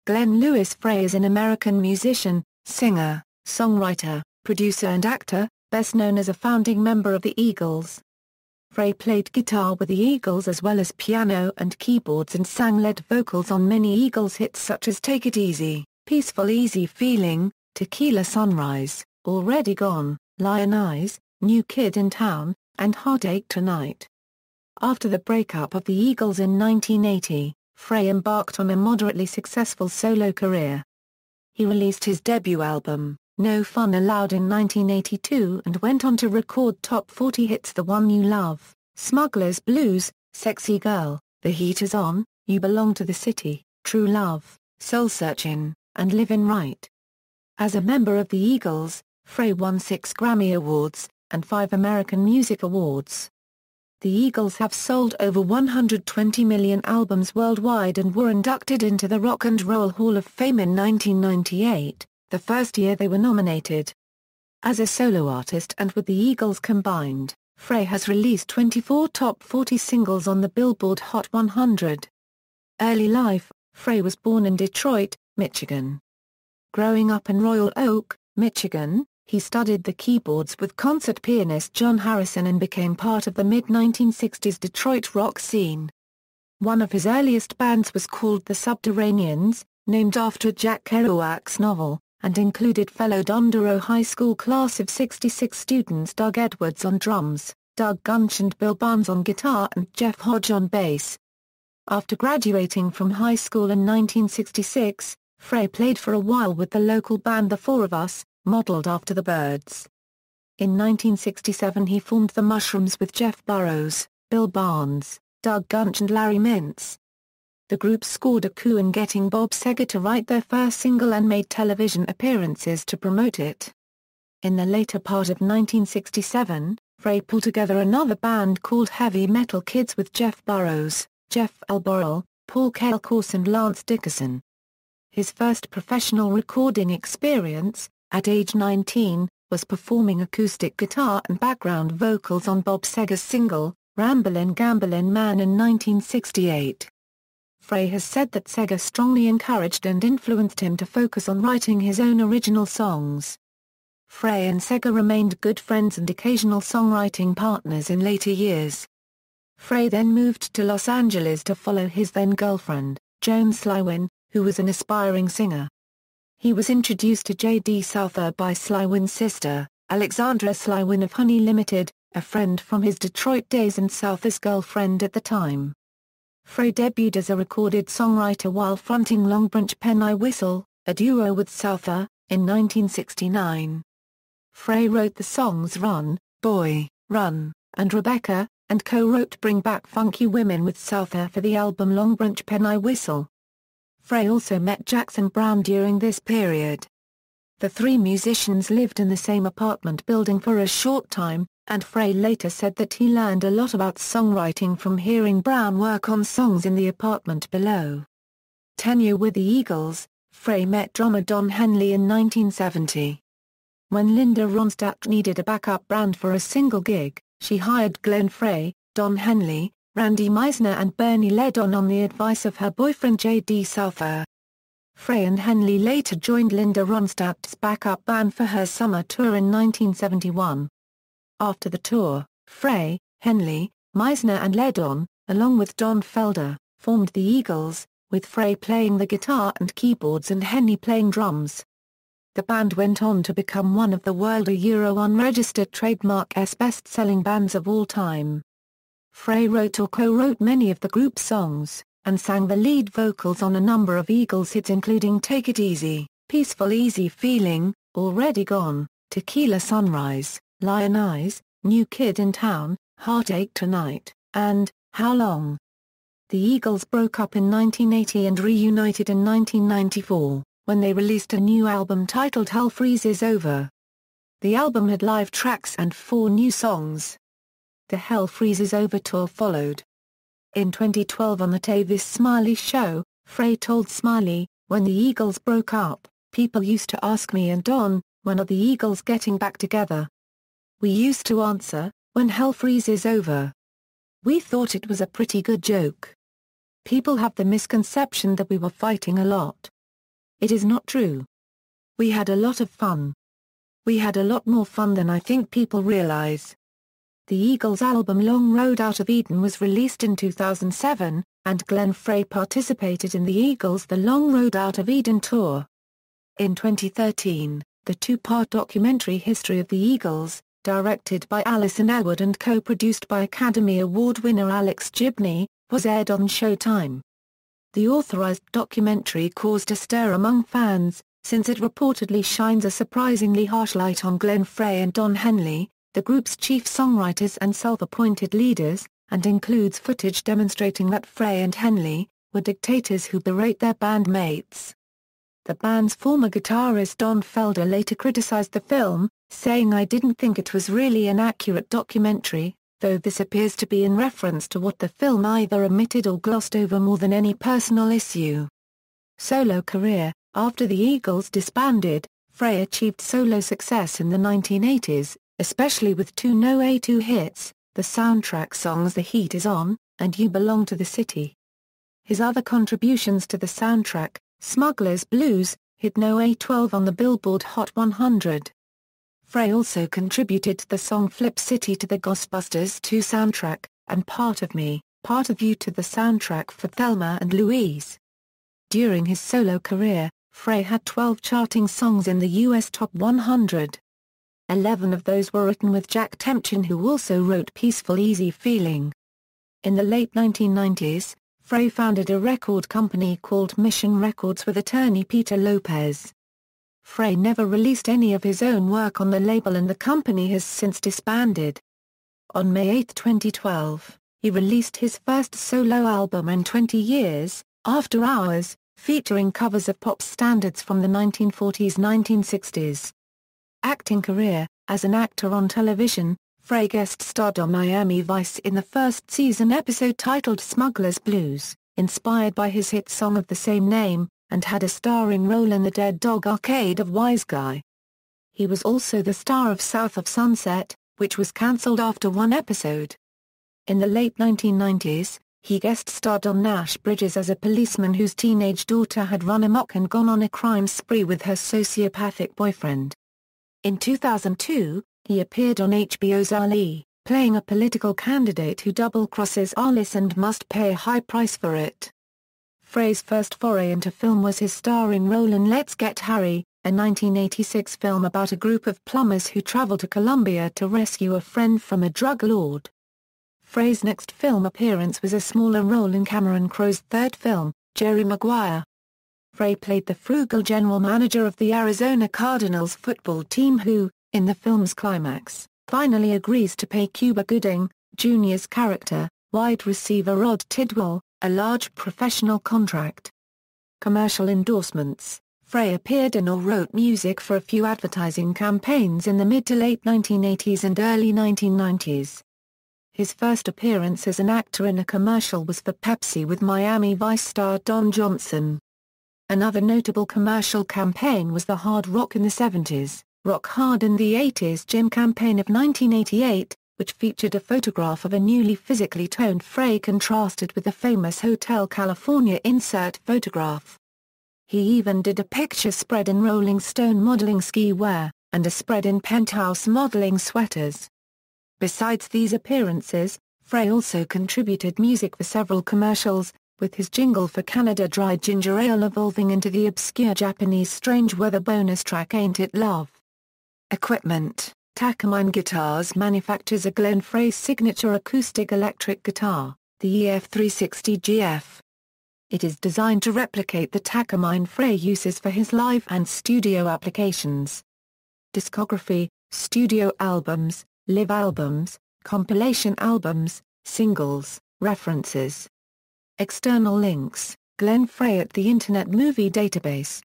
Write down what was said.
Lewis Frey is an American musician, singer, songwriter, producer and actor, best known as a founding member of the Eagles. Frey played guitar with the Eagles as well as piano and keyboards and sang lead vocals on many Eagles hits such as Take It Easy, Peaceful Easy Feeling, Tequila Sunrise, Already Gone, Lyin Eyes, New Kid in Town, and Heartache Tonight. After the breakup of the Eagles in 1980, Frey embarked on a moderately successful solo career. He released his debut album, No Fun Aloud in 1982 and went on to record top 40 hits The One You Love, Smuggler's Blues, Sexy Girl, The Heat Is On, You Belong to the City, True Love, Soul Searchin, and Livin Right. As a member of the Eagles, Frey won 6 Grammy Awards, and 5 American Music Awards. The Eagles have sold over 120 million albums worldwide and were inducted into the Rock and Roll Hall of Fame in 1998, the first year they were nominated. As a solo artist and with the Eagles combined, Frey has released 24 top 40 singles on the Billboard Hot 100. Early life: Frey was born in Detroit, Michigan. Growing up in Royal Oak, Michigan, he studied the keyboards with concert pianist John Harrison and became part of the mid-1960s Detroit rock scene. One of his earliest bands was called the Subterraneans, named after Jack Kerouac's novel, and included fellow Dondero High School class of '66 students Doug Edwards on drums, Doug Gunch and Bill Barnes on guitar and Jeff Hodge on bass. After graduating from high school in 1966, Frey played for a while with the local band The Four of Us, modeled after the Byrds. In 1967 he formed the Mushrooms with Jeff Burrows, Bill Barnes, Doug Gunch and Larry Mintz. The group scored a coup in getting Bob Seger to write their first single and made television appearances to promote it. In the later part of 1967, Frey pulled together another band called Heavy Metal Kids with Jeff Burrows, Jeff Alborel, Paul Kalkos and Lance Dickerson. His first professional recording experience, at age 19, was performing acoustic guitar and background vocals on Bob Seger's single, Ramblin' Gamblin' Man in 1968. Frey has said that Seger strongly encouraged and influenced him to focus on writing his own original songs. Frey and Seger remained good friends and occasional songwriting partners in later years. Frey then moved to Los Angeles to follow his then-girlfriend, Joan Slywin, who was an aspiring singer. He was introduced to J.D. Souther by Slywin's sister, Alexandra Slywin of Honey Limited, a friend from his Detroit days and Souther's girlfriend at the time. Frey debuted as a recorded songwriter while fronting Long Branch Penny Whistle, a duo with Souther, in 1969. Frey wrote the songs Run, Boy, Run, and Rebecca, and co-wrote Bring Back Funky Women with Souther for the album Long Branch Penny Whistle. Frey also met Jackson Browne during this period. The three musicians lived in the same apartment building for a short time, and Frey later said that he learned a lot about songwriting from hearing Browne work on songs in the apartment below. Tenure with the Eagles: Frey met drummer Don Henley in 1970. When Linda Ronstadt needed a backup band for a single gig, she hired Glenn Frey, Don Henley, Randy Meisner and Bernie Ledon on the advice of her boyfriend J.D. Souther. Frey and Henley later joined Linda Ronstadt's backup band for her summer tour in 1971. After the tour, Frey, Henley, Meisner and Ledon, along with Don Felder, formed the Eagles, with Frey playing the guitar and keyboards and Henley playing drums. The band went on to become one of the World Unregistered Trademark's best-selling bands of all time. Frey wrote or co-wrote many of the group's songs, and sang the lead vocals on a number of Eagles hits including Take It Easy, Peaceful Easy Feeling, Already Gone, Tequila Sunrise, Lyin Eyes, New Kid in Town, Heartache Tonight, and How Long. The Eagles broke up in 1980 and reunited in 1994, when they released a new album titled Hell Freezes Over. The album had live tracks and 4 new songs. The Hell Freezes Over tour followed. In 2012 on the Tavis Smiley Show, Frey told Smiley, "When the Eagles broke up, people used to ask me and Don, when are the Eagles getting back together? We used to answer, when hell freezes over. We thought it was a pretty good joke. People have the misconception that we were fighting a lot. "It is not true. We had a lot of fun. We had a lot more fun than I think people realize." The Eagles' album Long Road Out of Eden was released in 2007, and Glenn Frey participated in the Eagles' The Long Road Out of Eden tour. In 2013, the two-part documentary History of the Eagles, directed by Alison Elwood and co-produced by Academy Award winner Alex Gibney, was aired on Showtime. The authorized documentary caused a stir among fans, since it reportedly shines a surprisingly harsh light on Glenn Frey and Don Henley, the group's chief songwriters and self-appointed leaders, and includes footage demonstrating that Frey and Henley were dictators who berate their bandmates. The band's former guitarist Don Felder later criticized the film, saying, "I didn't think it was really an accurate documentary, though this appears to be in reference to what the film either omitted or glossed over more than any personal issue." Solo career. After the Eagles disbanded, Frey achieved solo success in the 1980s, especially with two No. 2 hits, the soundtrack songs The Heat Is On, and You Belong to the City. His other contributions to the soundtrack, Smuggler's Blues, hit No. 12 on the Billboard Hot 100. Frey also contributed the song Flip City to the Ghostbusters 2 soundtrack, and Part of Me, Part of You to the soundtrack for Thelma and Louise. During his solo career, Frey had 12 charting songs in the U.S. Top 100. 11 of those were written with Jack Temchin, who also wrote Peaceful Easy Feeling. In the late 1990s, Frey founded a record company called Mission Records with attorney Peter Lopez. Frey never released any of his own work on the label, and the company has since disbanded. On May 8, 2012, he released his first solo album in 20 years, After Hours, featuring covers of pop standards from the 1940s-1960s. Acting career. As an actor on television, Frey guest-starred on Miami Vice in the first season episode titled Smuggler's Blues, inspired by his hit song of the same name, and had a starring role in the Dead Dog Arcade of Wise Guy. He was also the star of South of Sunset, which was cancelled after one episode. In the late 1990s, he guest-starred on Nash Bridges as a policeman whose teenage daughter had run amok and gone on a crime spree with her sociopathic boyfriend. In 2002, he appeared on HBO's Ali, playing a political candidate who double-crosses Alice and must pay a high price for it. Frey's first foray into film was his starring role in Let's Get Harry, a 1986 film about a group of plumbers who travel to Colombia to rescue a friend from a drug lord. Frey's next film appearance was a smaller role in Cameron Crowe's third film, Jerry Maguire. Frey played the frugal general manager of the Arizona Cardinals football team who, in the film's climax, finally agrees to pay Cuba Gooding, Jr.'s character, wide receiver Rod Tidwell, a large professional contract. Commercial endorsements. Frey appeared in or wrote music for a few advertising campaigns in the mid to late 1980s and early 1990s. His first appearance as an actor in a commercial was for Pepsi with Miami Vice star Don Johnson. Another notable commercial campaign was the Hard Rock in the 70s, Rock Hard in the 80s gym campaign of 1988, which featured a photograph of a newly physically toned Frey contrasted with the famous Hotel California insert photograph. He even did a picture spread in Rolling Stone modeling ski wear, and a spread in Penthouse modeling sweaters. Besides these appearances, Frey also contributed music for several commercials, with his jingle for Canada Dry Ginger Ale evolving into the obscure Japanese Strange Weather bonus track Ain't It Love. Equipment. Takamine Guitars manufactures a Glenn Frey signature acoustic electric guitar, the EF360GF. It is designed to replicate the Takamine Frey uses for his live and studio applications. Discography, studio albums, live albums, compilation albums, singles, references. External links, Glenn Frey at the Internet Movie Database.